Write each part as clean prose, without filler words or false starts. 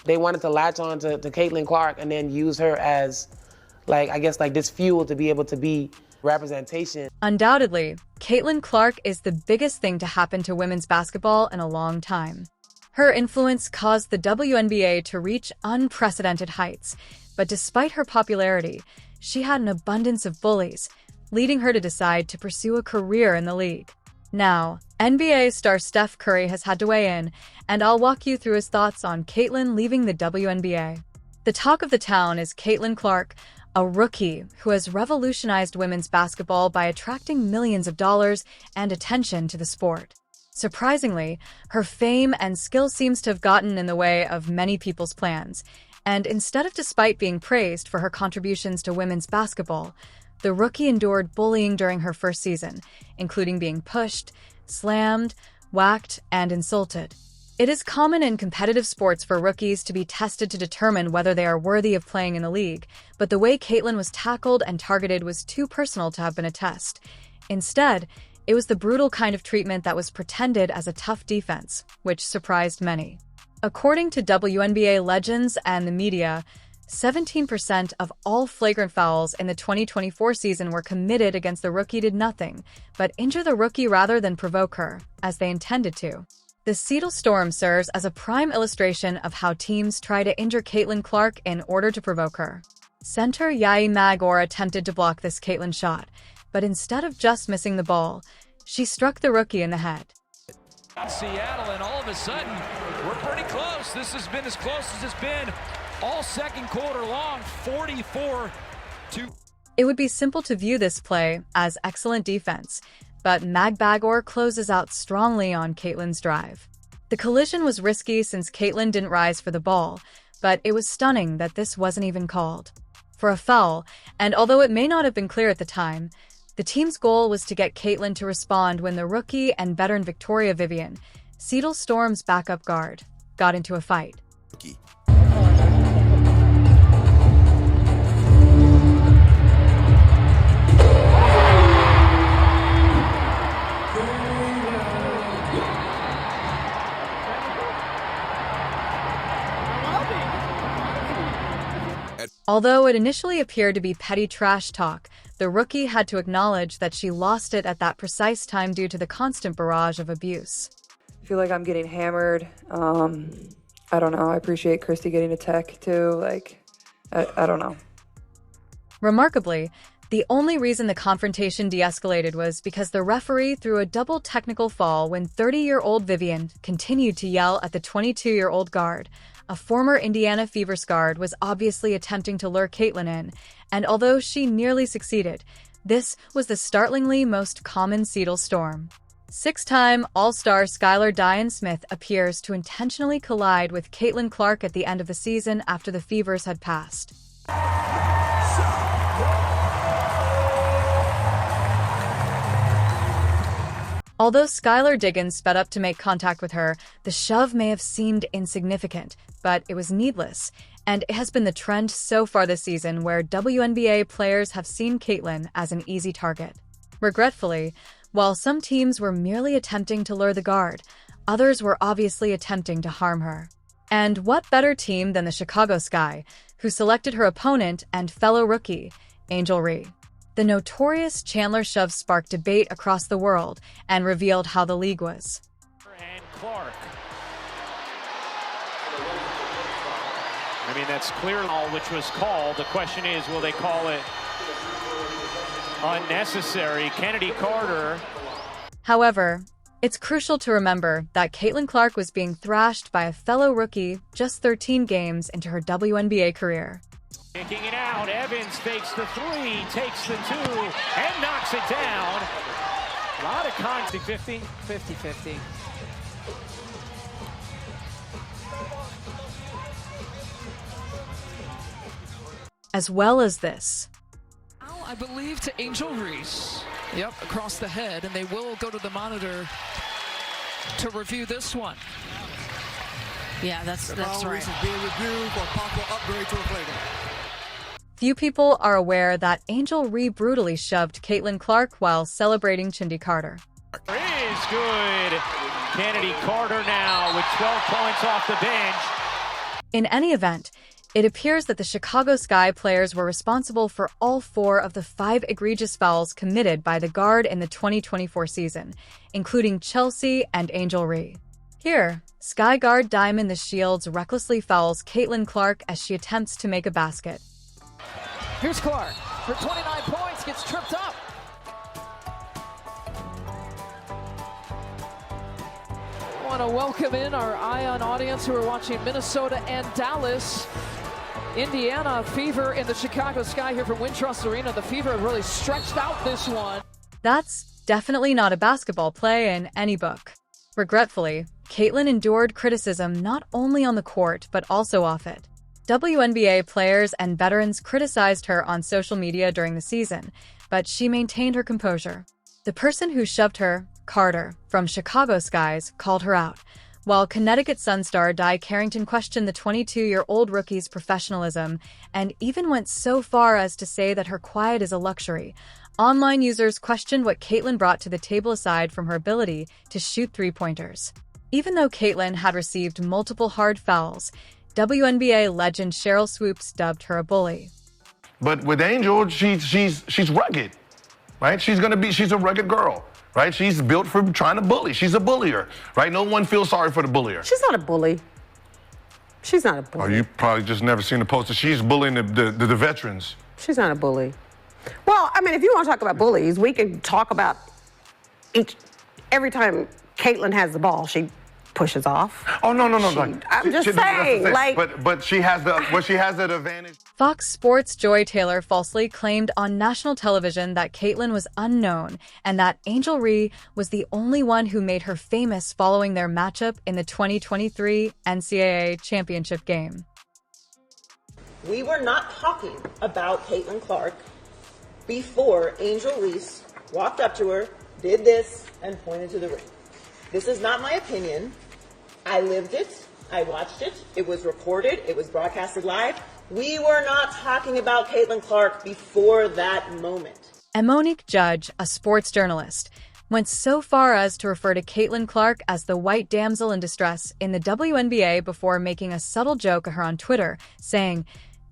They wanted to latch on to Caitlin Clark and then use her as, like, I guess, like this fuel to be able to be representation. Undoubtedly, Caitlin Clark is the biggest thing to happen to women's basketball in a long time. Her influence caused the WNBA to reach unprecedented heights, but despite her popularity, she had an abundance of bullies, leading her to decide to pursue a career in the league. Now, NBA star Steph Curry has had to weigh in, and I'll walk you through his thoughts on Caitlin leaving the WNBA. The talk of the town is Caitlin Clark, a rookie who has revolutionized women's basketball by attracting millions of dollars and attention to the sport. Surprisingly, her fame and skill seems to have gotten in the way of many people's plans, and despite being praised for her contributions to women's basketball, the rookie endured bullying during her first season, including being pushed, slammed, whacked, and insulted. It is common in competitive sports for rookies to be tested to determine whether they are worthy of playing in the league, but the way Caitlin was tackled and targeted was too personal to have been a test. Instead, it was the brutal kind of treatment that was pretended as a tough defense, which surprised many. According to WNBA legends and the media, 17% of all flagrant fouls in the 2024 season were committed against the rookie did nothing but injure the rookie rather than provoke her, as they intended to. The Seattle Storm serves as a prime illustration of how teams try to injure Caitlin Clark in order to provoke her. Center Yael Magor attempted to block this Caitlin shot, but instead of just missing the ball, she struck the rookie in the head. Seattle, and all of a sudden, we're pretty close. This has been as close as it's been all second quarter long, 44-2. It would be simple to view this play as excellent defense, but Magbagor closes out strongly on Caitlin's drive. The collision was risky since Caitlin didn't rise for the ball, but it was stunning that this wasn't even called for a foul, and although it may not have been clear at the time, the team's goal was to get Caitlin to respond when the rookie and veteran Victoria Vivian, Seattle Storm's backup guard, got into a fight. Although it initially appeared to be petty trash talk, the rookie had to acknowledge that she lost it at that precise time due to the constant barrage of abuse. I feel like I'm getting hammered. I don't know. I appreciate Christy getting a tech too. I don't know. Remarkably, the only reason the confrontation de-escalated was because the referee threw a double technical foul when 30-year-old Vivian continued to yell at the 22-year-old guard. A former Indiana Fevers guard was obviously attempting to lure Caitlin in, and although she nearly succeeded, this was the startlingly most common Seattle Storm. Six-time All-Star Skylar Diane-Smith appears to intentionally collide with Caitlin Clark at the end of the season after the Fevers had passed. Although Skylar Diggins sped up to make contact with her, the shove may have seemed insignificant, but it was needless, and it has been the trend so far this season where WNBA players have seen Caitlin as an easy target. Regretfully, while some teams were merely attempting to lure the guard, others were obviously attempting to harm her. And what better team than the Chicago Sky, who selected her opponent and fellow rookie, Angel Reese. The notorious Chandler shove sparked debate across the world and revealed how the league was. And Clark. I mean, that's clear all which was called. The question is, will they call it unnecessary? Kennedy Carter. However, it's crucial to remember that Caitlin Clark was being thrashed by a fellow rookie just 13 games into her WNBA career. Kicking it out, Evans fakes the three, takes the two, and knocks it down. A lot of contact. 50-50. 50-50. As well as this. I believe to Angel Reese. Yep, across the head, and they will go to the monitor to review this one. Yeah, that's right. Is being reviewed for possible upgrade to a flagrant. Few people are aware that Angel Reese brutally shoved Caitlin Clark while celebrating Chindy Carter. Is good. Kennedy Carter now with 12 points off the bench. In any event, it appears that the Chicago Sky players were responsible for all 4 of the 5 egregious fouls committed by the guard in the 2024 season, including Chelsea and Angel Ree. Here, Sky guard Diamond the Shields recklessly fouls Caitlin Clark as she attempts to make a basket. Here's Clark for 29 points, gets tripped up. I want to welcome in our Ion audience who are watching Minnesota and Dallas. Indiana Fever in the Chicago Sky here from Wintrust Arena. The Fever have really stretched out this one. That's definitely not a basketball play in any book. Regretfully, Caitlin endured criticism not only on the court but also off it. WNBA players and veterans criticized her on social media during the season, but she maintained her composure. The person who shoved her, Carter, from Chicago Skies, called her out, while Connecticut Sun star Di Carrington questioned the 22-year-old rookie's professionalism and even went so far as to say that her quiet is a luxury. Online users questioned what Caitlin brought to the table aside from her ability to shoot three-pointers. Even though Caitlin had received multiple hard fouls, WNBA legend Cheryl Swoops dubbed her a bully. But with Angel, she's rugged, right? She's a rugged girl, right? She's built for trying to bully. She's a bullier, right? No one feels sorry for the bullier. She's not a bully. She's not a bully. Oh, you probably just never seen the poster. She's bullying the veterans. She's not a bully. Well, I mean, if you want to talk about bullies, we can talk about every time Caitlin has the ball, she pushes off. Oh, no. I'm just saying, like... But she has that advantage. Fox Sports' Joy Taylor falsely claimed on national television that Caitlin was unknown and that Angel Ree was the only one who made her famous following their matchup in the 2023 NCAA championship game. We were not talking about Caitlin Clark before Angel Reese walked up to her, did this, and pointed to the ring. This is not my opinion. I lived it. I watched it. It was recorded. It was broadcasted live. We were not talking about Caitlin Clark before that moment. And Monique Judge, a sports journalist, went so far as to refer to Caitlin Clark as the white damsel in distress in the WNBA before making a subtle joke at her on Twitter, saying,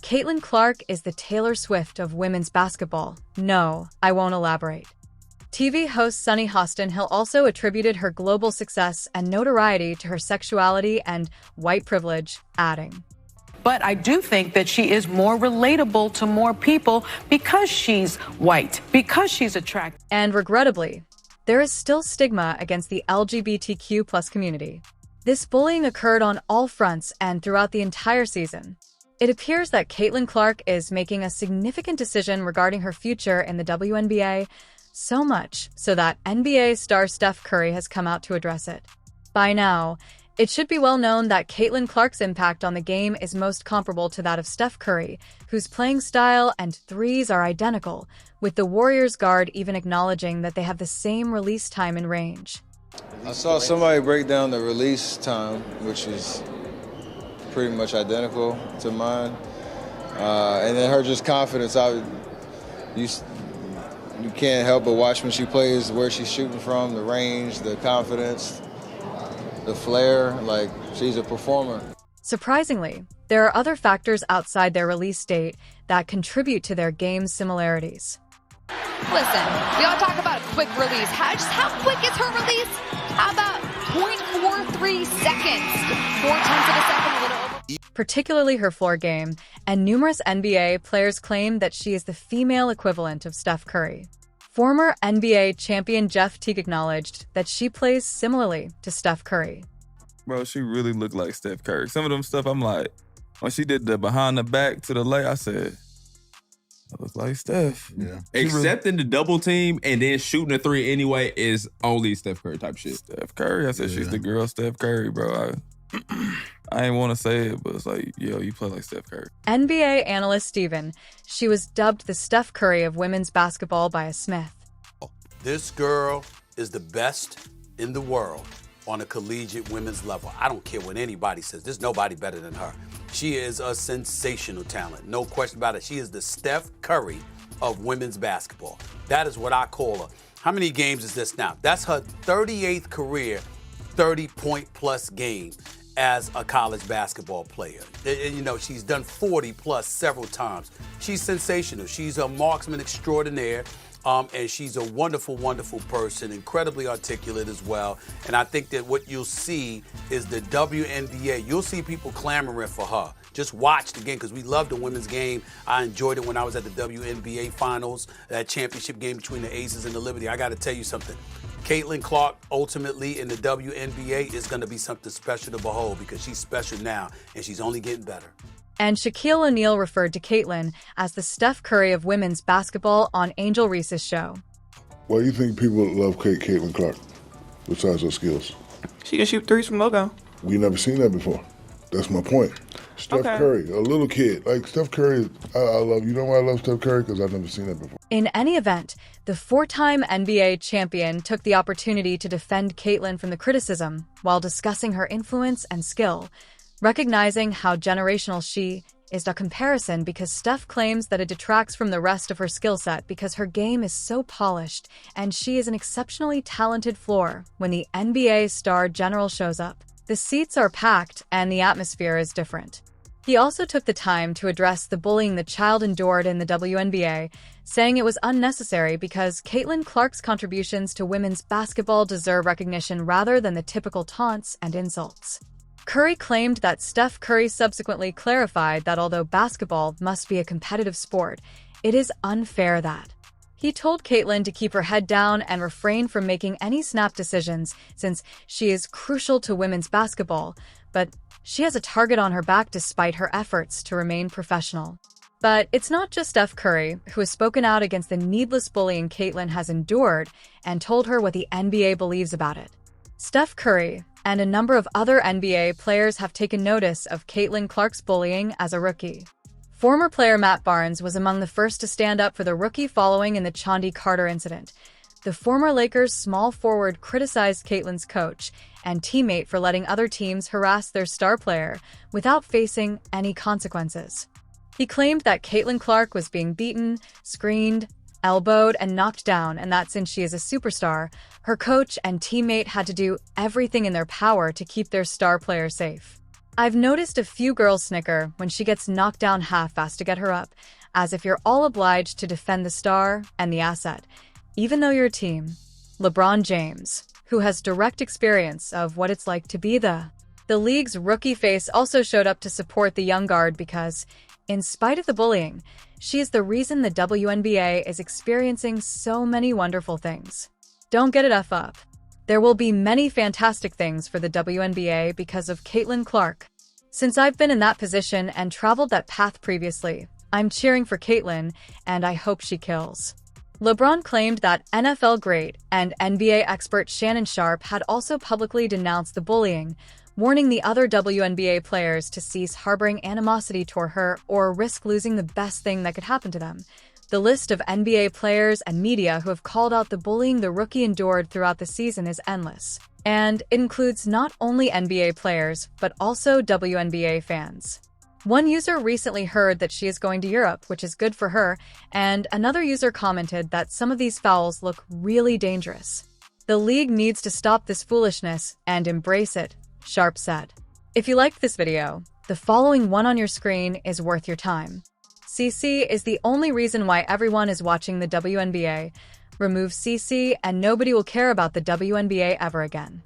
"Caitlin Clark is the Taylor Swift of women's basketball. No, I won't elaborate." TV host Sunny Hostin Hill also attributed her global success and notoriety to her sexuality and white privilege, adding, "But I do think that she is more relatable to more people because she's white, because she's attractive." And regrettably, there is still stigma against the LGBTQ+ community. This bullying occurred on all fronts and throughout the entire season. It appears that Caitlin Clark is making a significant decision regarding her future in the WNBA, so much so that NBA star Steph Curry has come out to address it. By now, it should be well known that Caitlin Clark's impact on the game is most comparable to that of Steph Curry, whose playing style and threes are identical, with the Warriors guard even acknowledging that they have the same release time and range. I saw somebody break down the release time, which is pretty much identical to mine. And then her just confidence, you can't help but watch when she plays, where she's shooting from, the range, the confidence, the flair, like she's a performer. Surprisingly, there are other factors outside their release date that contribute to their game's similarities. Listen, we all talk about quick release. How quick is her release? How about 0.43 seconds? 0.4 of a second, a little over. Particularly her floor game, and numerous NBA players claim that she is the female equivalent of Steph Curry. Former NBA champion Jeff Teague acknowledged that she plays similarly to Steph Curry. Bro, she really looked like Steph Curry. Some of them stuff, I'm like, when she did the behind the back to the lay, I said, I look like Steph. Yeah. Accepting the double team and then shooting a three anyway is only Steph Curry type shit. Steph Curry. I said, she's the girl Steph Curry, bro. I ain't want to say it, but it's like, yo, you play like Steph Curry. NBA analyst Steven, she was dubbed the Steph Curry of women's basketball by a Smith. This girl is the best in the world on a collegiate women's level. I don't care what anybody says. There's nobody better than her. She is a sensational talent. No question about it. She is the Steph Curry of women's basketball. That is what I call her. How many games is this now? That's her 38th career 30-point-plus game. as a college basketball player. You know, she's done 40 plus several times. She's sensational. She's a marksman extraordinaire. And she's a wonderful, wonderful person, incredibly articulate as well. And I think that what you'll see is the WNBA. You'll see people clamoring for her. Just watch the game because we love the women's game. I enjoyed it when I was at the WNBA finals, that championship game between the Aces and the Liberty. I got to tell you something. Caitlin Clark, ultimately in the WNBA, is going to be something special to behold because she's special now and she's only getting better. And Shaquille O'Neal referred to Caitlin as the Steph Curry of women's basketball on Angel Reese's show. Why do you think people love Caitlin Clark, besides her skills? She can shoot threes from logo. We never seen that before. That's my point. Steph Curry, a little kid. Like, Steph Curry, I love, you know why I love Steph Curry? Because I've never seen that before. In any event, the four-time NBA champion took the opportunity to defend Caitlin from the criticism while discussing her influence and skill, recognizing how generational she is a comparison because Steph claims that it detracts from the rest of her skill set because her game is so polished and she is an exceptionally talented floor when the NBA star general shows up. The seats are packed and the atmosphere is different. He also took the time to address the bullying the child endured in the WNBA, saying it was unnecessary because Caitlin Clark's contributions to women's basketball deserve recognition rather than the typical taunts and insults. Curry claimed that Steph Curry subsequently clarified that although basketball must be a competitive sport, it is unfair that. He told Caitlin to keep her head down and refrain from making any snap decisions since she is crucial to women's basketball, but she has a target on her back despite her efforts to remain professional. But it's not just Steph Curry who has spoken out against the needless bullying Caitlin has endured and told her what the NBA believes about it. Steph Curry and a number of other NBA players have taken notice of Caitlin Clark's bullying as a rookie. Former player Matt Barnes was among the first to stand up for the rookie following in the Chauncey Carter incident. The former Lakers small forward criticized Caitlin's coach and teammate for letting other teams harass their star player without facing any consequences. He claimed that Caitlin Clark was being beaten, screened, elbowed, and knocked down, and that since she is a superstar, her coach and teammate had to do everything in their power to keep their star player safe. I've noticed a few girls snicker when she gets knocked down half-fast to get her up, as if you're all obliged to defend the star and the asset, even though you're a team. LeBron James, who has direct experience of what it's like to be the league's rookie face, also showed up to support the young guard because, in spite of the bullying, she is the reason the WNBA is experiencing so many wonderful things. Don't get it F up. There will be many fantastic things for the WNBA because of Caitlin Clark. Since I've been in that position and traveled that path previously, I'm cheering for Caitlin, and I hope she kills. LeBron claimed that NFL great and NBA expert Shannon Sharpe had also publicly denounced the bullying, warning the other WNBA players to cease harboring animosity toward her or risk losing the best thing that could happen to them. The list of NBA players and media who have called out the bullying the rookie endured throughout the season is endless, and it includes not only NBA players, but also WNBA fans. One user recently heard that she is going to Europe, which is good for her, and another user commented that some of these fouls look really dangerous. The league needs to stop this foolishness and embrace it, Sharpe said. If you liked this video, the following one on your screen is worth your time. CC is the only reason why everyone is watching the WNBA. Remove CC and nobody will care about the WNBA ever again.